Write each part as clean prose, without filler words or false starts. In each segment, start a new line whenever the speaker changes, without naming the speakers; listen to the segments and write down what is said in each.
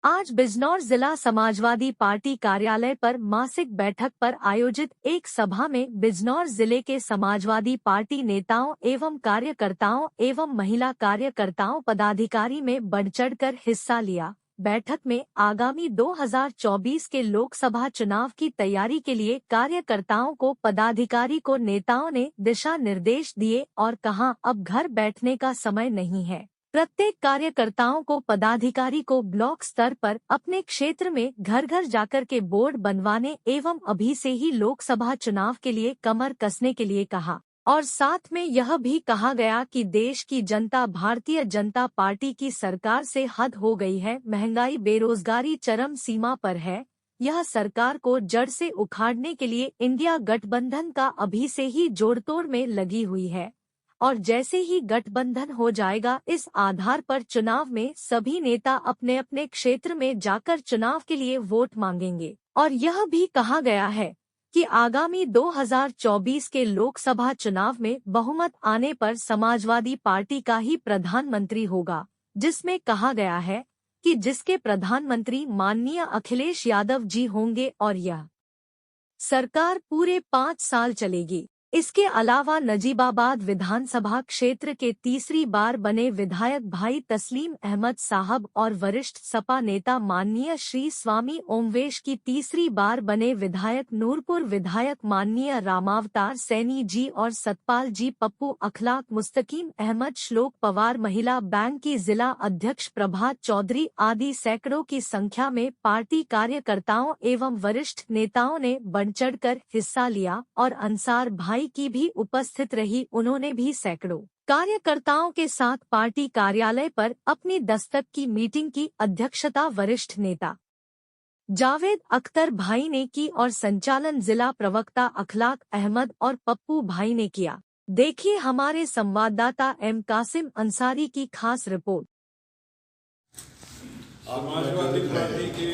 आज बिजनौर जिला समाजवादी पार्टी कार्यालय पर मासिक बैठक पर आयोजित एक सभा में बिजनौर जिले के समाजवादी पार्टी नेताओं एवं कार्यकर्ताओं एवं महिला कार्यकर्ताओं पदाधिकारी में बढ़-चढ़कर हिस्सा लिया। बैठक में आगामी 2024 के लोकसभा चुनाव की तैयारी के लिए कार्यकर्ताओं को पदाधिकारी को नेताओं ने दिशा निर्देश दिए और कहा, अब घर बैठने का समय नहीं है। प्रत्येक कार्यकर्ताओं को पदाधिकारी को ब्लॉक स्तर पर अपने क्षेत्र में घर घर जाकर के बोर्ड बनवाने एवं अभी से ही लोकसभा चुनाव के लिए कमर कसने के लिए कहा और साथ में यह भी कहा गया कि देश की जनता भारतीय जनता पार्टी की सरकार से हद हो गई है। महंगाई बेरोजगारी चरम सीमा पर है। यह सरकार को जड़ से उखाड़ने के लिए इंडिया गठबंधन का अभी से ही जोड़तोड़ में लगी हुई है और जैसे ही गठबंधन हो जाएगा इस आधार पर चुनाव में सभी नेता अपने अपने क्षेत्र में जाकर चुनाव के लिए वोट मांगेंगे। और यह भी कहा गया है कि आगामी 2024 के लोकसभा चुनाव में बहुमत आने पर समाजवादी पार्टी का ही प्रधानमंत्री होगा, जिसमें कहा गया है कि जिसके प्रधानमंत्री माननीय अखिलेश यादव जी होंगे और यह सरकार पूरे 5 साल चलेगी। इसके अलावा नजीबाबाद विधानसभा क्षेत्र के तीसरी बार बने विधायक भाई तस्लीम अहमद साहब और वरिष्ठ सपा नेता माननीय श्री स्वामी ओमवेश की तीसरी बार बने विधायक नूरपुर विधायक माननीय रामावतार सैनी जी और सतपाल जी पप्पू अखलाक मुस्तकीम अहमद श्लोक पवार महिला बैंक की जिला अध्यक्ष प्रभात चौधरी आदि सैकड़ों की संख्या में पार्टी कार्यकर्ताओं एवं वरिष्ठ नेताओं ने बढ़-चढ़कर हिस्सा लिया और अंसार भाई की भी उपस्थित रही। उन्होंने भी सैकड़ों कार्यकर्ताओं के साथ पार्टी कार्यालय पर अपनी दस्तक की मीटिंग की अध्यक्षता वरिष्ठ नेता जावेद अख्तर भाई ने की और संचालन जिला प्रवक्ता अखलाक अहमद और पप्पू भाई ने किया। देखिए हमारे संवाददाता एम कासिम अंसारी की खास रिपोर्ट।
समाजवादी पार्टी के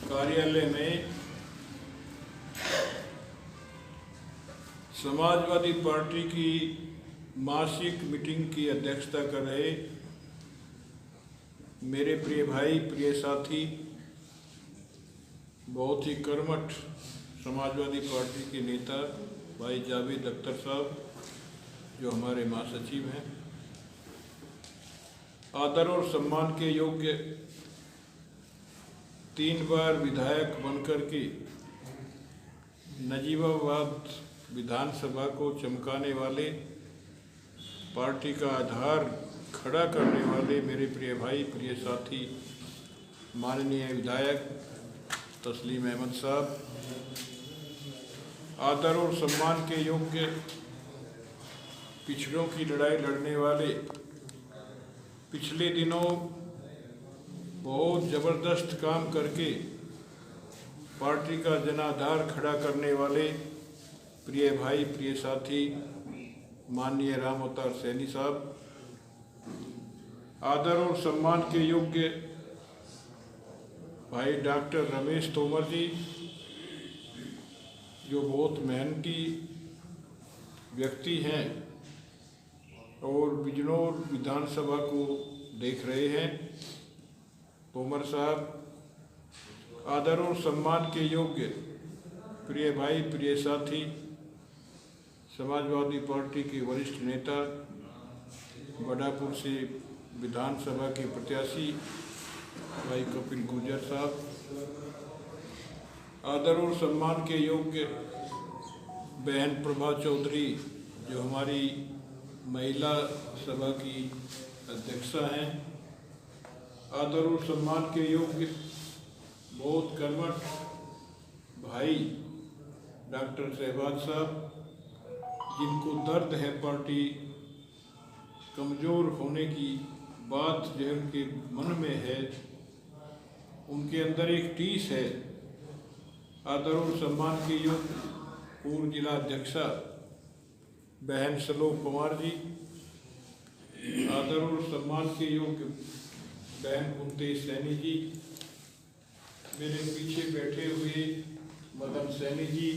कार्यालय में समाजवादी पार्टी की मासिक मीटिंग की अध्यक्षता कर रहे मेरे प्रिय भाई प्रिय साथी बहुत ही कर्मठ समाजवादी पार्टी के नेता भाई जावेद अख्तर साहब जो हमारे महासचिव हैं, आदर और सम्मान के योग्य 3 बार विधायक बनकर के नजीबाबाद विधानसभा को चमकाने वाले पार्टी का आधार खड़ा करने वाले मेरे प्रिय भाई प्रिय साथी माननीय विधायक तस्लीम अहमद साहब, आदर और सम्मान के योग्य पिछड़ों की लड़ाई लड़ने वाले पिछले दिनों बहुत ज़बरदस्त काम करके पार्टी का जनाधार खड़ा करने वाले प्रिय भाई प्रिय साथी माननीय रामावतार सैनी साहब, आदर और सम्मान के योग्य भाई डॉक्टर रमेश तोमर जी जो बहुत मेहनती व्यक्ति हैं और बिजनौर विधानसभा को देख रहे हैं, तोमर साहब, आदर और सम्मान के योग्य प्रिय भाई प्रिय साथी समाजवादी पार्टी के वरिष्ठ नेता बड़ापुर से विधानसभा के प्रत्याशी भाई कपिल गुर्जर साहब, आदर और सम्मान के योग्य बहन प्रभा चौधरी जो हमारी महिला सभा की अध्यक्षा हैं, आदर और सम्मान के योग्य बहुत कर्मठ भाई डॉक्टर शहबाज साहब जिनको दर्द है पार्टी कमज़ोर होने की बात जो उनके मन में है, उनके अंदर एक टीस है। आदर और सम्मान के योग्य पूर्व जिला अध्यक्षा बहन श्लोक पवार जी, आदर और सम्मान के योग्य बहन कुंती सैनी जी, मेरे पीछे बैठे हुए मदन सैनी जी,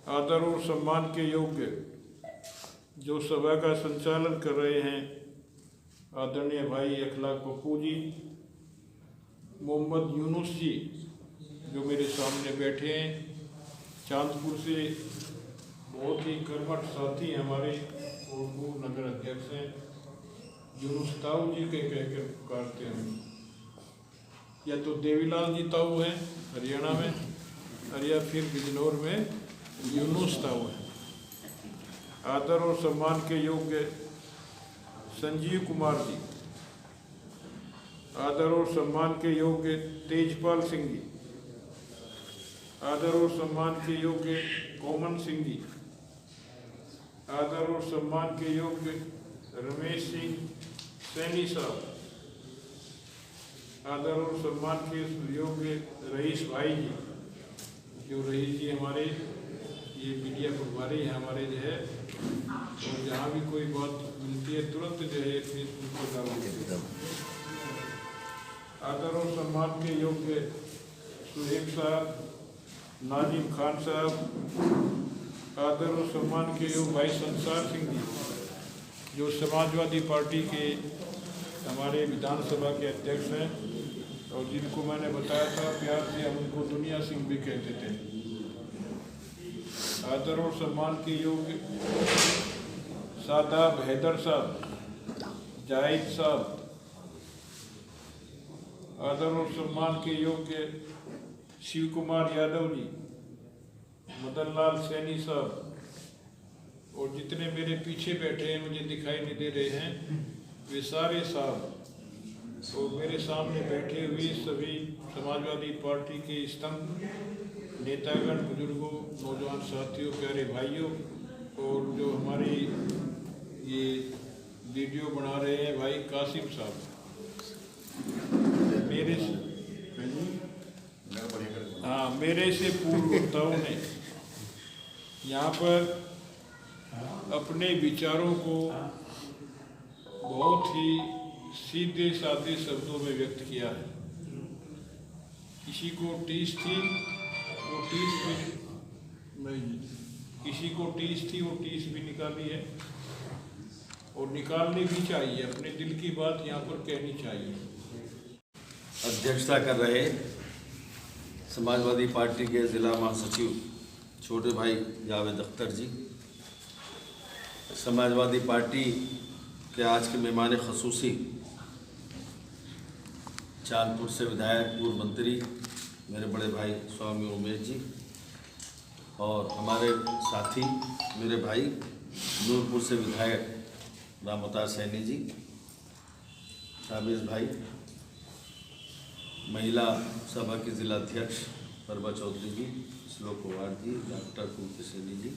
आदर और सम्मान के योग्य जो सभा का संचालन कर रहे हैं आदरणीय भाई अखलाक पप्पू जी, मोहम्मद यूनुस जी जो मेरे सामने बैठे हैं, चांदपुर से बहुत ही कर्मठ साथी हमारे और वो नगर अध्यक्ष हैं, यूनुस ताऊ जी के कहकर पुकारते हैं। या तो देवीलाल जी ताऊ हैं हरियाणा में, और या फिर बिजनौर में यूनुस ताऊ हैं। आदर और सम्मान के योग्य संजीव कुमार जी, आदर और सम्मान के योग्य तेजपाल सिंह जी, आदर और सम्मान के योग्य कोमन सिंह जी, आदर और सम्मान के योग्य रमेश सिंह सैनी साहब, आदर और सम्मान के योग्य रईस भाई जी, जो रईस जी हमारे ये मीडिया प्रभारी हैं हमारे जो है, और जहाँ भी कोई बात मिलती है तुरंत जो है फेसबुक पर डाल देते हैं। आदर और सम्मान के योग्य सुहेब साहब, नाजिम खान साहब, आदर और सम्मान के योग्य भाई संसार सिंह जी जो समाजवादी पार्टी के हमारे विधानसभा के अध्यक्ष हैं, और जिनको मैंने बताया था प्यार से हम उनको दुनिया सिंह भी कहते थे। आदर और सम्मान के योग्य सादाब हैदर साहब, जाहिद साहब, आदर और सम्मान के योग्य शिव कुमार यादव जी, मदन लाल सैनी साहब, और जितने मेरे पीछे बैठे हैं मुझे दिखाई नहीं दे रहे हैं वे सारे साहब, और मेरे सामने बैठे हुए सभी समाजवादी पार्टी के स्तंभ, नेतागण, बुजुर्गों, नौजवान साथियों, प्यारे भाइयों, और जो हमारी ये वीडियो बना रहे हैं भाई कासिम साहब, मेरे से पूर्व वक्ताओं ने यहाँ पर अपने विचारों को बहुत ही सीधे साधे शब्दों में व्यक्त किया है। किसी को टीस थी वो टीस भी, किसी को टीस थी वो टीस भी निकाली है, और निकालनी भी चाहिए। अपने दिल की बात यहाँ पर कहनी चाहिए।
अध्यक्षता कर रहे समाजवादी पार्टी के जिला महासचिव छोटे भाई जावेद अख्तर जी, समाजवादी पार्टी के आज के मेहमान खसूसी चांदपुर से विधायक पूर्व मंत्री मेरे बड़े भाई स्वामी उमेश जी, और हमारे साथी मेरे भाई नूरपुर से विधायक राम अवतार सैनी जी, शाबिज भाई, महिला सभा की जिला अध्यक्ष परबा चौधरी जी, श्लोक कुमार जी, डॉक्टर कुलती सैनी जी,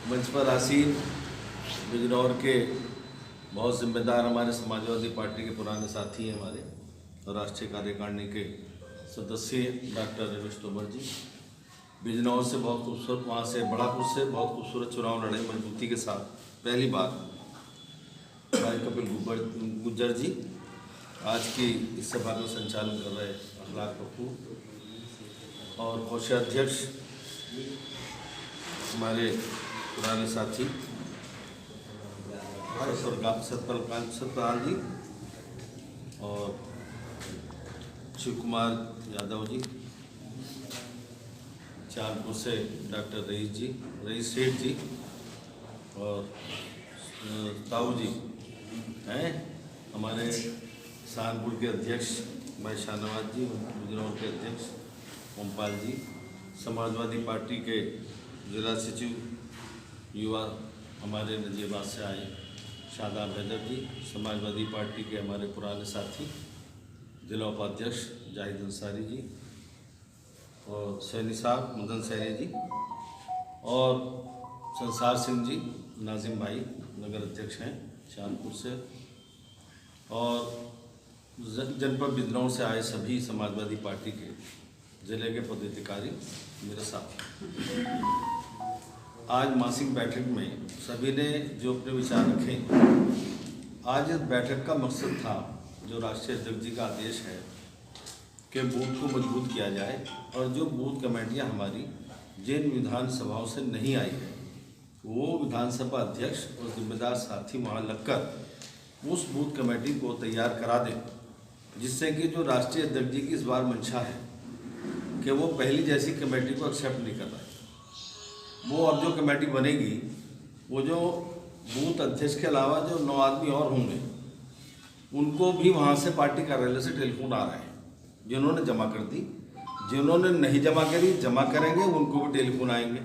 मंच पर आसीन बिजनौर के बहुत जिम्मेदार हमारे समाजवादी पार्टी के पुराने साथी हैं हमारे, और राष्ट्रीय कार्यकारिणी के सदस्य डॉक्टर रमेश तोमर जी, बिजनौर से बहुत खूबसूरत, वहाँ से बड़ापुर से बहुत खूबसूरत चुनाव लड़े मजबूती के साथ पहली बार, भाई कपिल गुज्जर जी, आज की इस सभा का संचालन कर रहे अखलाक कपूर, और कोषाध्यक्ष हमारे पुराने साथी सतपाल जी, और शिव कुमार यादव जी, चांदपुर से डॉक्टर रईस सेठ जी, और ताऊ जी हैं हमारे सहारनपुर के अध्यक्ष भाई शाहनवाज जी, बिजनौर के अध्यक्ष ओमपाल जी, समाजवादी पार्टी के जिला सचिव युवा हमारे नजीबाद से आए शादाब हैदर जी, समाजवादी पार्टी के हमारे पुराने साथी जिला उपाध्यक्ष जाहिद अंसारी जी, और सैनी साहब मदन सैनी जी, और संसार सिंह जी, नाजिम भाई नगर अध्यक्ष हैं चांदपुर से, और जनपद बिजनौर से आए सभी समाजवादी पार्टी के जिले के पदाधिकारी मेरे साथ। आज मासिक बैठक में सभी ने जो अपने विचार रखे, आज इस बैठक का मकसद था जो राष्ट्रीय अध्यक्ष जी का आदेश है कि बूथ को मजबूत किया जाए, और जो बूथ कमेटियां हमारी जिन विधानसभाओं से नहीं आई है वो विधानसभा अध्यक्ष और जिम्मेदार साथी वहाँ लगकर उस बूथ कमेटी को तैयार करा दें, जिससे कि जो राष्ट्रीय अध्यक्ष जी की इस बार मंशा है कि वो पहली जैसी कमेटी को एक्सेप्ट नहीं कर रहा है। वो अब जो कमेटी बनेगी, वो जो बूथ अध्यक्ष के अलावा जो 9 आदमी और होंगे, उनको भी वहाँ से पार्टी कार्यालय से टेलीफोन आ रहा है। जिन्होंने जमा कर दी, जिन्होंने नहीं जमा करी, जमा करेंगे, उनको भी टेलीफोन आएंगे।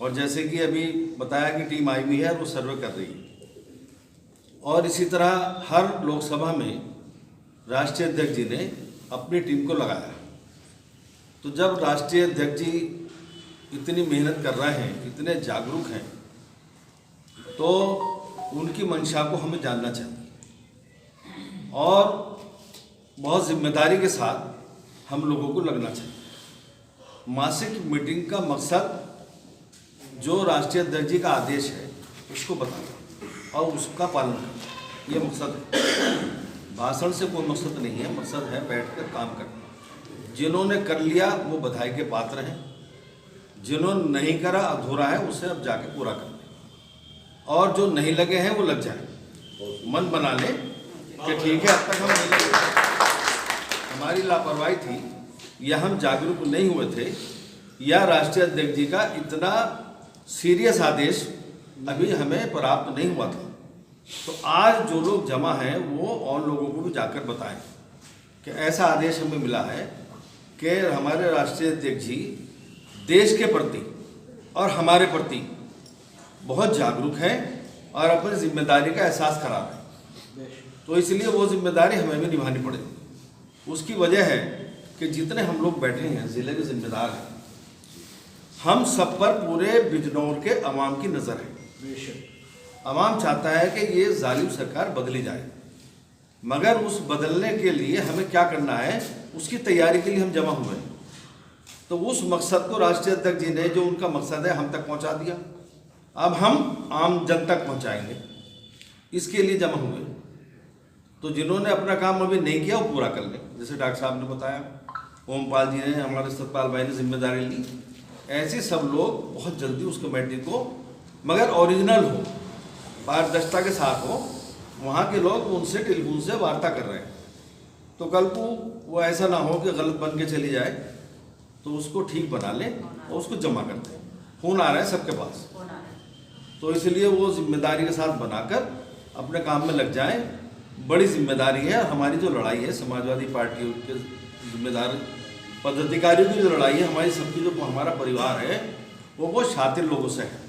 और जैसे कि अभी बताया कि टीम आई हुई है, वो सर्वे कर रही है। और इसी तरह हर लोकसभा में राष्ट्रीय अध्यक्ष जी ने अपनी टीम को लगाया। तो जब राष्ट्रीय अध्यक्ष जी इतनी मेहनत कर रहे हैं, इतने जागरूक हैं, तो उनकी मंशा को हमें जानना चाहिए और बहुत जिम्मेदारी के साथ हम लोगों को लगना चाहिए। मासिक मीटिंग का मकसद जो राष्ट्रीय अध्यक्ष जी का आदेश है उसको बताना और उसका पालन करना, ये मकसद है। भाषण से कोई मकसद नहीं है, मकसद है बैठकर काम करना। जिन्होंने कर लिया वो बधाई के पात्र हैं, जिन्होंने नहीं करा, अधूरा है, उसे अब जाके पूरा कर लें। और जो नहीं लगे हैं वो लग जाए, मन बना लें कि ठीक है अब तक हम नहीं लगे, हमारी लापरवाही थी या हम जागरूक नहीं हुए थे या राष्ट्रीय अध्यक्ष जी का इतना सीरियस आदेश अभी हमें प्राप्त नहीं हुआ था। तो आज जो लोग जमा हैं वो और लोगों को भी जाकर बताएं कि ऐसा आदेश हमें मिला है कि हमारे राष्ट्रीय अध्यक्ष जी देश के प्रति और हमारे प्रति बहुत जागरूक हैं और अपनी जिम्मेदारी का एहसास करा रहे हैं। तो इसलिए वो जिम्मेदारी हमें भी निभानी पड़ेगी। उसकी वजह है कि जितने हम लोग बैठे हैं, जिले के जिम्मेदार हैं, हम सब पर पूरे बिजनौर के अवाम की नज़र है। अवाम चाहता है कि ये जालिम सरकार बदली जाए, मगर उस बदलने के लिए हमें क्या करना है, उसकी तैयारी के लिए हम जमा हुए हैं। तो उस मकसद को राष्ट्रीय अध्यक्ष जी ने, जो उनका मकसद है, हम तक पहुंचा दिया। अब हम आम जन तक पहुंचाएंगे, इसके लिए जमा हुए। तो जिन्होंने अपना काम अभी नहीं किया वो पूरा कर लें। जैसे डॉक्टर साहब ने बताया, ओमपाल जी ने, हमारे सतपाल भाई ने जिम्मेदारी ली, ऐसे सब लोग बहुत जल्दी उस कमेटी को, मगर ओरिजिनल हो, पारदर्शिता के साथ हो, वहाँ के लोग उनसे टेलीफोन से वार्ता कर रहे हैं। तो कल को वो ऐसा ना हो कि गलत बन के चली जाए, तो उसको ठीक बना लें और उसको जमा कर दें। फोन आ रहा है सबके पास, तो इसलिए वो जिम्मेदारी के साथ बनाकर अपने काम में लग जाएं। बड़ी जिम्मेदारी है हमारी। जो लड़ाई है समाजवादी पार्टी के जिम्मेदार पदाधिकारियों की, जो लड़ाई है हमारी सबकी, जो हमारा परिवार है वो बहुत शातिर लोगों से है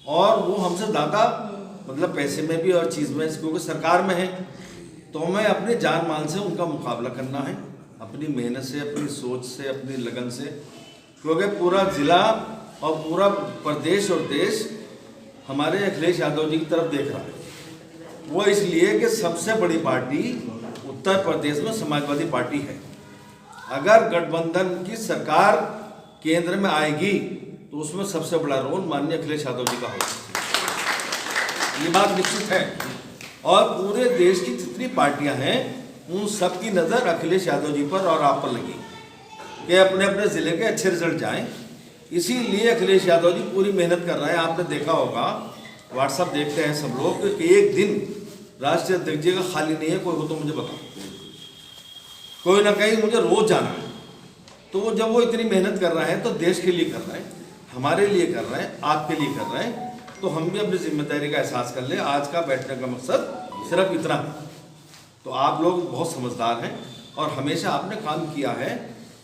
और वो हमसे ज़्यादा, मतलब पैसे में भी और चीज़ में, क्योंकि सरकार में है, तो हमें अपने जान माल से उनका मुकाबला करना है, अपनी मेहनत से, अपनी सोच से, अपनी लगन से। क्योंकि पूरा ज़िला और पूरा प्रदेश और देश हमारे अखिलेश यादव जी की तरफ देख रहा है। वो इसलिए कि सबसे बड़ी पार्टी उत्तर प्रदेश में समाजवादी पार्टी है। अगर गठबंधन की सरकार केंद्र में आएगी तो उसमें सबसे बड़ा रोल माननीय अखिलेश यादव जी का होगा, ये बात निश्चित है। और पूरे देश की जितनी पार्टियां हैं उन सब की नज़र अखिलेश यादव जी पर और आप पर लगी कि अपने अपने ज़िले के अच्छे रिजल्ट जाएं। इसीलिए अखिलेश यादव जी पूरी मेहनत कर रहे हैं। आपने देखा होगा, व्हाट्सएप देखते हैं सब लोग, कि एक दिन राष्ट्रीय अध्यक्ष जी का खाली नहीं है। कोई हो तो मुझे बताओ, कोई ना कहीं मुझे रोज जाना है। तो जब वो इतनी मेहनत कर रहे हैं तो देश के लिए कर रहे हैं, हमारे लिए कर रहे हैं, आपके लिए कर रहे हैं, तो हम भी अपनी जिम्मेदारी का एहसास कर लें। आज का बैठने का मकसद सिर्फ इतना है। तो आप लोग बहुत समझदार हैं और हमेशा आपने काम किया है,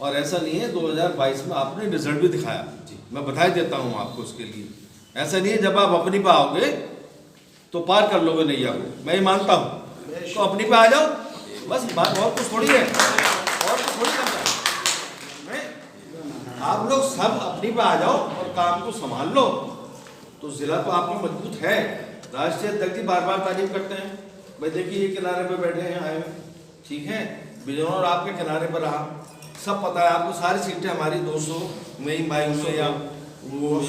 और ऐसा नहीं है 2022 में आपने रिजल्ट भी दिखाया। मैं बधाई देता हूँ आपको उसके लिए। ऐसा नहीं है जब आप अपनी पे आओगे तो पार कर लोगे नैया को, मैं ये मानता हूँ। तो अपनी पे आ जाओ बस, बात और कुछ थोड़ी है, और कुछ थोड़ी करता है। आप लोग सब अपनी पे आ जाओ और काम को संभाल लो, तो जिला तो आपका मजबूत है। राष्ट्रीय अध्यक्ष जी बार बार तारीफ करते हैं, भाई देखिए ये किनारे पे बैठे हैं, आए हुए, ठीक है, बिजनौर आपके किनारे पर रहा, सब पता है आपको। सारी सीटें हमारी 200 में ही माई में, या वो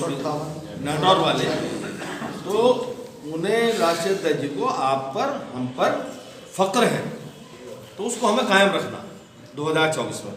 नाटौर वाले, तो उन्हें राष्ट्रीय अध्यक्ष जी को आप पर, हम पर फक्र है, तो उसको हमें कायम रखना 2024 में।